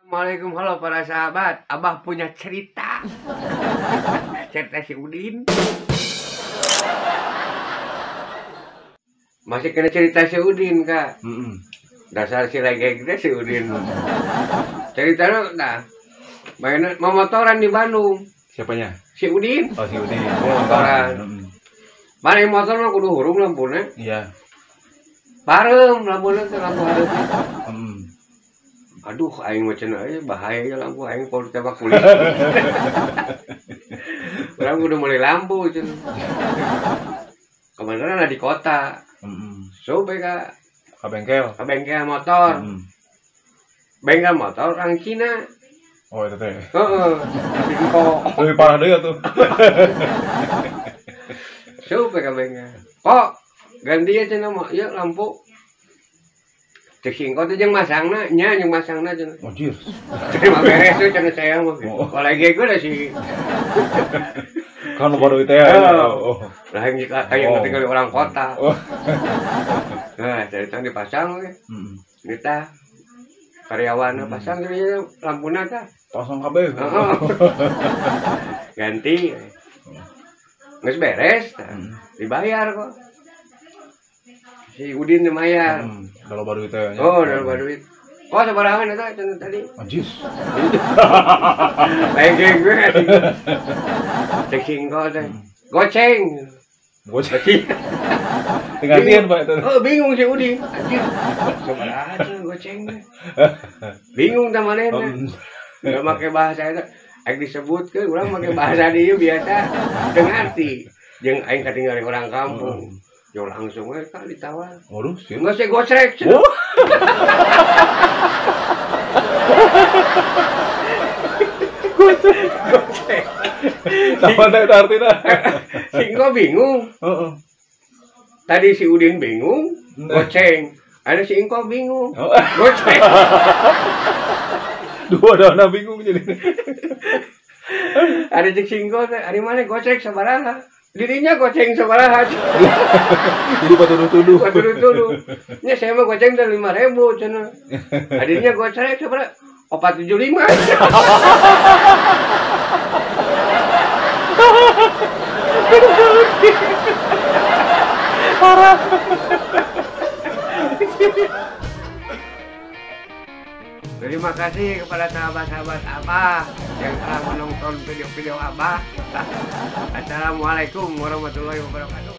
Assalamualaikum, halo para sahabat. Abah punya cerita. Cerita si Udin. Masih kena cerita si Udin, Kak. Dasar si legeg deh si Udin. Ceritanya nah, main memotoran di Bandung. Siapanya? Si Udin. Oh, si Udin. Memotoran. Mana motor mah kudu hurung lampunya. Iya. Parem lampunya teh lampu hareup. Aduh, aing mah cenah bahaya ya lampu aing kalau ditembak kulit. Orang udah mulai lampu cenah. Kebenaran di kota. So ka bengkel motor. Bengkel motor orang Cina. Oh, itu teh. Heeh. Lebih parah deui tuh. So ka bengkel. Kok ganti ya cenah mah ya lampu. Cek singkot jeung masangna nya jeung masangna cenah. Anjir. Terima beres tuh cenah saya mah. Kolege gue da si Kan baru itu ya. Oh. Lah yang kayak tinggal di orang kota. Nah, cerita dipasang we. Nita karyawan pasang gitu lampuna tah. Pasang kabeh. Ganti. Geus beres, dibayar kok. Si Udin dibayar. Kalau baru itu ya. Oh, dalam duit. Oh, sabarahan eta cenah tadi. Anjir. Lagi gue. Cek singkot teh. Goceng. Goceng. Gantian Pak itu. Oh, bingung si Udin. Anjir. Sabaraha cenah goceng. Bingung teh manehna. Enggak make bahasa eta. Aing disebutkeun urang make bahasa dieu biasa teu ngarti. Jeung aing katinggali orang kampung. Yo langsung we ka ditawar. Waduh, sih. Enggak sih gocrek. Oh. Gocrek. Apa itu artinya? Singko bingung. Heeh. Tadi si Udin bingung, goceng. Ada si Ingko bingung, Oh. goceng. Dua-duanya bingung jadi. Ada cek singko, hari mana goceng sabaraha? Dirinya goceng sabaraha. Jadi patuduh-tuduh. Patuduh-tuduh. Nya saya mah goceng dari 5.000 cenah. Adanya goceng sabaraha? 475. Parah. Terima kasih kepada sahabat-sahabat Abah yang telah menonton video-video Abah. Assalamualaikum warahmatullahi wabarakatuh.